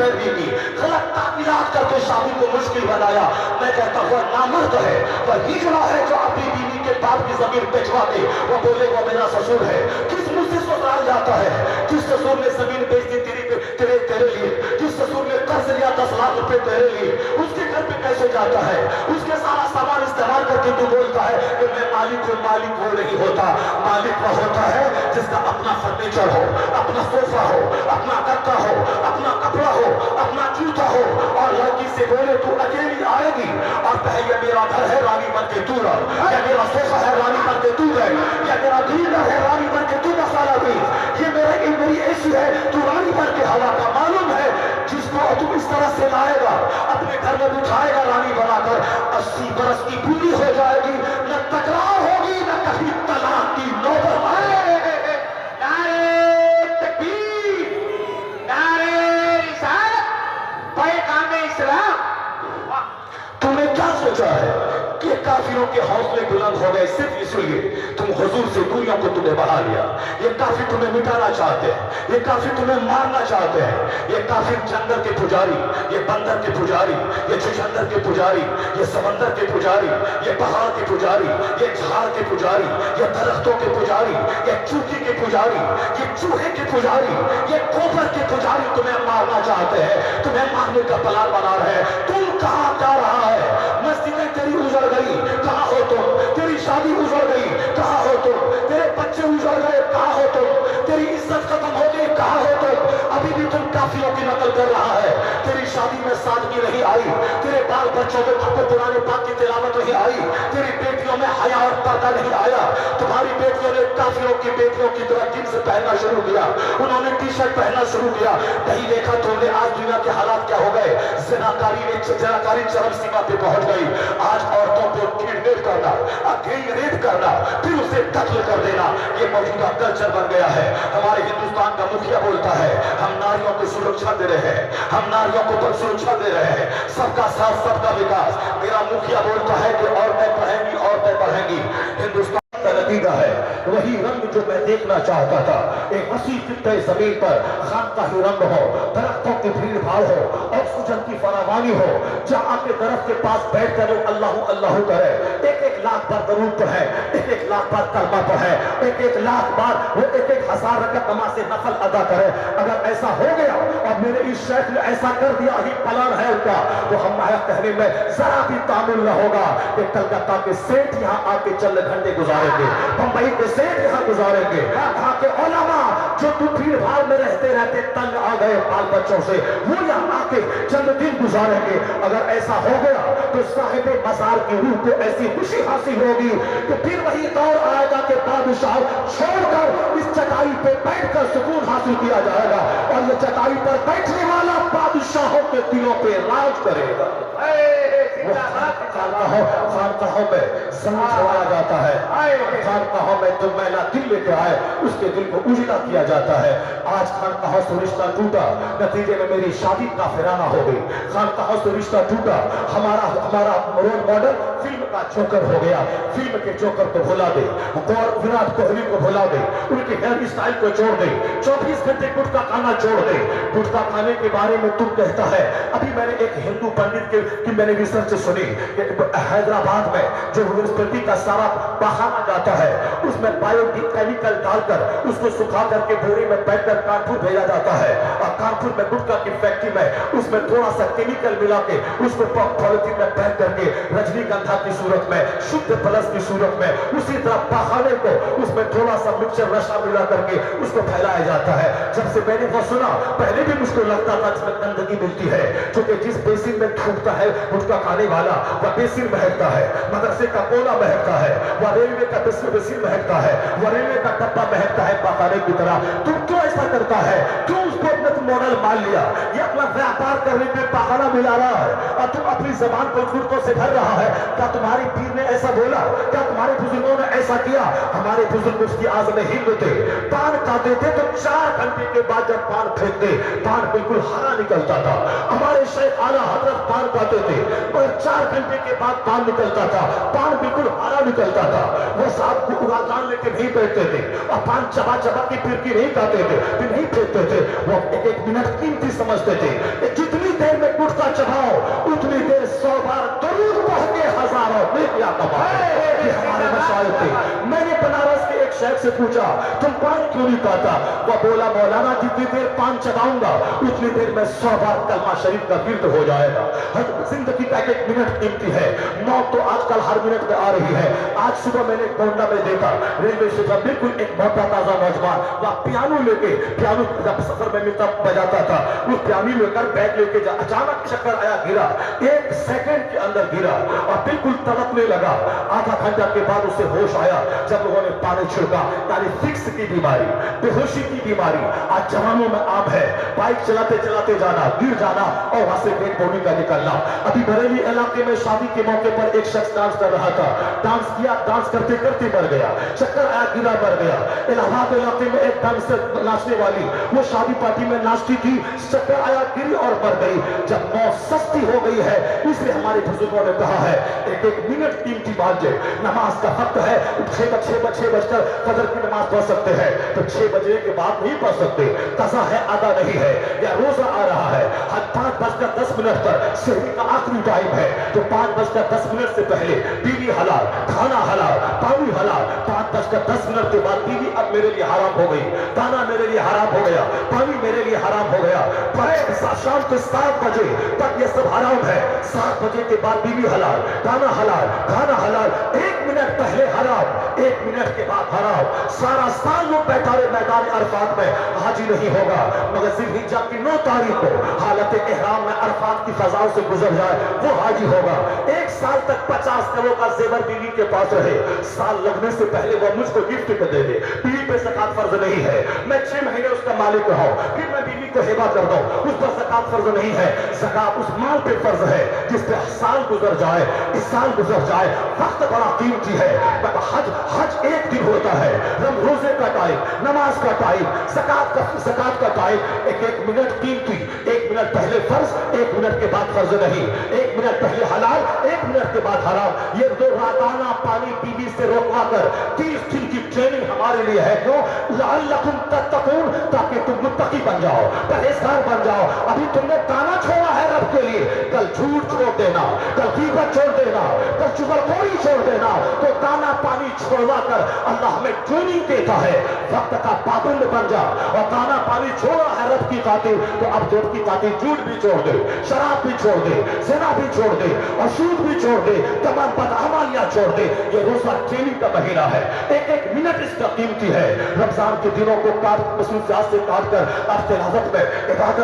पैरवी की, गलत तावीलात करके शादी को मुश्किल बनाया। मैं कहता हूँ नामर्द है, वह हिजड़ा है जो अपनी बीवी के बाप की जमीन बेचवा दे, वो बोले वो मेरा ससुर है। किस मुंह से ससुराल जाता है? जिस ससुर ने जमीन बेच दी तेरे तेरे लिए, जिस ससुर ने कर्ज लिया 10 लाख रुपए तेरे लिए, उसके घर पे कैसे जाता है? उसके सारा सामान इस्तेमाल करके तू बोलता है कि मैं मालिक हूँ। मालिक वो नहीं होता, मालिक वो होता है जिसका अपना फर्नीचर हो, अपना सोफा हो, अपना गद्दा हो, अपना कपड़ा हो, अपना जूता हो, और लड़की से बोले तू अकेली आएगी और कहे ये मेरा घर है रानी बन के तू रह, या मेरा सोफा है रानी बन के तू रह, या मेरा डीलर है रानी बन के तू मसाला बेच, ये मेरी एसी है तू रानी बन के हवा का। मालूम है जिसको तुम इस तरह से लाएगा अपने घर में बिठाएगा रानी बनाकर, 80 बरस की बूढ़ी हो जाएगी, न तकरार होगी न कभी तलाक की नौबत आएगी। नारे तकबीर, नारे रिसालत, पैगाम इस्लाम। तूने क्या सोचा है कि काफिरों के हौसले बुलंद हो गए सिर्फ इसलिए तुम हुजूर से दूरियों को तुम्हें बढ़ा लिया? ये काफिर तुम्हें मिटाना चाहते हैं, ये काफिर तुम्हें मारना चाहते हैं, ये काफिर जंगल के पुजारी, ये बंदर के पुजारी, ये चुचंदर के पुजारी, ये समंदर के पुजारी, ये पहाड़ के पुजारी, ये झाड़ के पुजारी, ये दरख्तों के पुजारी, ये चूकी के पुजारी, ये चूहे के पुजारी, ये गोबर के पुजारी तुम्हें मारना चाहते हैं, तुम्हें मारने का प्लान बना रहे हैं। तुम कहां जा रहा है? मस्जिदें तेरी उजड़ गई, कहां हो तुम? तेरी शादी उजड़ गई, कहां हो तुम? तेरे बच्चे उजड़ गए, कहां हो तुम? तेरी इज्जत खत्म हो गई, कहां हो तुम? अभी भी तुम काफिरों की नकल कर रहा है। तेरी शादी में सादगी नहीं आई, तेरे बाल बच्चों में आपको पुराने पाक की तिलावत नहीं आई, तेरी बेटियों में हया और पर्दा नहीं आया। तुम्हारी बेटियों ने काफिरों की बेटियों की तरह जींस पहनना शुरू किया, उन्होंने टी शर्ट पहनना शुरू किया। नहीं देखा तुमने आज दुनिया के हालात क्या हो गए? ज़िनाकारी चरम सीमा पे पहुंच गई। आज औरतों को किडनैप करना, रेप करना, फिर उसे कत्ल कर देना, ये मौजूदा कल्चर बन गया है। हमारे हिंदुस्तान का मुखिया बोलता है हम नारियों को सुरक्षा दे रहे हैं, हम नारियों को पर सुरक्षा दे रहे हैं, सबका साथ सबका विकास। मेरा मुखिया बोलता है कि औरतें पढ़ेंगी, औरतें पढ़ेंगी। हिंदुस्तान का नतीजा है वही रंग जो मैं देखना चाहता था। एक वसी खित्ते जमीन पर खानकाही रंग हो, दरख्तों की भीड़ भाड़ हो, ऑक्सीजन की फरावानी हो, जहाँ के दरख्त के पास बैठ कर लोग अल्लाह अल्लाह करे, एक एक लाख बार दरूद पढ़े, एक एक लाख बार कलमा पढ़े, एक एक लाख बार वो एक एक हजार रकत नमाज से नफल अदा करे। अगर ऐसा हो गया और मेरे इस शेख ने ऐसा कर दिया ही प्लान है उनका, तो हमारे कहने में जरा भी तामुल न होगा कि कलकत्ता के सेठ यहाँ आके चंद घंटे गुजारेंगे, बंबई के सेठ यहाँ गुजारेंगे, यहाँ के उलमा जो तू भीड़ भाड़ में रहते रहते तंग आ गए बाल बच्चों से, वो यहाँ आके चंद दिन गुजारेंगे। अगर ऐसा हो गया तो साहिब मजार की रूह को ऐसी खुशी हासिल होगी कि फिर वही दौर आएगा कि बादशाह छोड़कर इस चटाई पे बैठकर सुकून हासिल किया जाएगा, और ये चटाई पर बैठने वाला बादशाहों के दिलों पे राज करेगा। खानकाहों में जमीन छुड़ाया जाता है, खानकाहों में जो मैला दिल लेके आए उसके दिल को उजला किया जाता है। आज खानकाहों से रिश्ता टूटा, नतीजे में मेरी शादी काफिराना हो गई। खानकाहों से रिश्ता टूटा, हमारा रोल मॉडल फिल्म का जोकर हो गया। फिल्म के जोकर को भुला दे, विराट कोहली को भुला दे, उनके हेयर स्टाइल को छोड़ दे, 24 घंटे गुटखा खाना छोड़ दे। गुटखा खाने के बारे में तुम कहता है, अभी मैंने एक हिंदू पंडित की मैंने रिसर्च सुनी कि हैदराबाद में जो यूनिवर्सिटी का सारा बहाना जाता है उसमें बायोकेमिकल डालकर उसको सुखा करके बोरी में पैक कर कानपुर भेजा जाता है, और कानपुर में गुटखा की फैक्ट्री में उसमें थोड़ा सा केमिकल मिला के उसको पॉलिथीन में पैक करके रजनीगंधा की सूरत में, शुद्ध प्लस की सूरत में, उसी तरह बहाने को उसमें थोड़ा सा मिक्सचर रसा मिला करके उसको फैलाया जाता है। जब से मैंने वो सुना पहले भी मुझको लगता था इसमें गंदगी मिलती है, क्योंकि जिस बेसिन में थूकता है गुटखा खाने वाला वह बेसिन महकता है, मदरसे का कोना महकता है, वह रेलवे का बेसिन महकता है, वह रेलवे का डब्बा महकता है बखाने की तरह। तुम क्यों ऐसा करता है? क्यों उसको अपने मॉडल मान लिया? ये अपना व्यापार करने में बहाना मिला रहा है और तुम अपनी जबान को गुटकों से भर रहा है। क्या तुम्हारे पीर ने ऐसा बोला? क्या तुम्हारे बुजुर्गों ने ऐसा किया? हमारे बुजुर्ग उसकी आज़म हिंद थे, पान खाते थे तो 4 घंटे के बाद जब पान फेंकते पान बिल्कुल हरा निकलता था। हमारे शेख आला हजरत पान खाते थे और 4 घंटे के बाद पान निकलता था, पान बिल्कुल हरा निकलता था। वो साहब को उड़ान लेके नहीं बैठते थे और पान चबा चबा की फिरकी नहीं खाते थे, फिर नहीं फेंकते थे। वो एक एक मिनट कीमती समझते थे। जितनी देर में गुटखा चबाओ उतनी देर 100 बार दरूद पढ़ के हजारों नेकियां कमाओ। ये हमारे मसाइल थे। मैंने बनारस के एक शेख से पूछा, तुम पान क्यों नहीं खाता? वह बोला, मौलाना जितनी देर पान चबाऊंगा उतनी देर में 100 बार कलमा शरीफ का विर्द हो जाएगा। जिंदगी का एक मिनट कीमती है। मौत तो आजकल हर मिनट में आ रही है। आज सुबह मैंने गोंडा में देखा, रेलवे स्टेशन बिल्कुल एक मोटा ताजा नौजवान वह पियानो लेके, पियानो जब सफर में मिलता बजाता था, वो पियानो लेकर बैग लेके जा, अचानक चक्कर आया, गिरा। 1 सेकंड के अंदर गिरा और बिल्कुल तड़पने लगा। आधा घंटा के बाद उसे होश आया जब लोगों ने पानी छिड़का। यानी फिक्स की बीमारी, बेहोशी की बीमारी आज जवानों में आम है। बाइक चलाते चलाते जाना, गिर जाना और वहां से डेड बॉडी का निकलना। अभी बरेली इलाके में शादी के मौके पर एक शख्स डांस कर रहा था, डांस किया, डांस करते करते मर गया, चक्कर आया, गिरा, मर गया। इलाहाबाद इलाके में एक डांसर नाचने वाली, वो शादी पार्टी में नाचती थी, चक्कर आया, गिरी और मर गई। जब मौत सस्ती हो गई है, इसलिए हमारे बुजुर्गों ने कहा है एक एक मिनट कीमती बात है। नमाज का वक्त है, 6 बजकर फजर की नमाज पढ़ सकते हैं तो 6 बजे के बाद नहीं पढ़ सकते, कज़ा है, अदा नहीं है, या रोजा आ रहा है, 5:10 पर सहरी का आखिरी टाइम है तो 5:10 से पहले बीवी हलाल, खाना हलाल, पानी हलाल। 5:10 के बाद बीवी अब मेरे लिए हराम हो गई, खाना मेरे लिए हराम हो गया, पानी मेरे लिए हराम हो गया। शाम के 7 बजे तक ये सब हराम है। 7 बजे के बाद बीवी हलाल, खाना हलाल, खाना हलाल। 1 मिनट पहले हराम, 1 मिनट के बाद हराम। सारा साल लोग बैठा रहे मैदान अरफात में, हाजी नहीं होगा मगर जिल्हिज्जा की 9 तारीख को हालत एहराम में अरफात की फजाओं से गुजर जाए वो हाजी होगा। 1 साल तक 50 करोड़ का जेवर बीवी के पास रहे, साल लगने से पहले वो मुझको गिफ्ट कर दे दे। बीवी पे ज़कात फर्ज नहीं है, मैं 6 महीने उसका मालिक रहा हूं, फिर मैं बीवी को हिबा कर दूं, उस पर ज़कात फर्ज नहीं है। ज़कात उस माल पे फर्ज है जिस पे साल गुजर जाए, इस साल गुजर जाए। वक्त बड़ा कीमती है। हज 1 दिन होता है, रोजे का टाइम, नमाज का टाइम, ज़कात का टाइम। 1 मिनट कीमती, 1 मिनट पहले फर्ज, 1 मिनट के बाद फर्ज नहीं। 1 मिनट पहले हलाल, 1 मिनट के बाद हराम। ये 2 राताना पानी बीवी से रोकवा कर 30 दिन की ट्रेनिंग हमारे लिए है। क्यों? लअल्लकुम तत्तकून, ताकि तुम मुत्तकी बन जाओ, परहेजगार बन जाओ। अभी तुमने दाना छोड़ा है रब के लिए, कल झूठ छोड़ देना, कल गीबत छोड़ देना, कल चुगलखोरी छोड़ देना, तो दाना पानी छोड़वा कर अल्लाह हमें ट्रेनिंग देता है। वक्त का पाबंद बन जा और दाना पानी छोड़ा है रब की खातिर, तो अब रब की खातिर झूठ भी छोड़ दे, शराब भी छोड़ दे, ज़िना भी छोड़ दे और सूद भी छोड़ दे, तमाम बदअमालियां छोड़ दे। ये रोजा ट्रेनिंग का महीना है। 1 मिनट इसका कीमती है। रमजान के दिनों को मसरूफियात से काट कर अब तिलावत में इबादत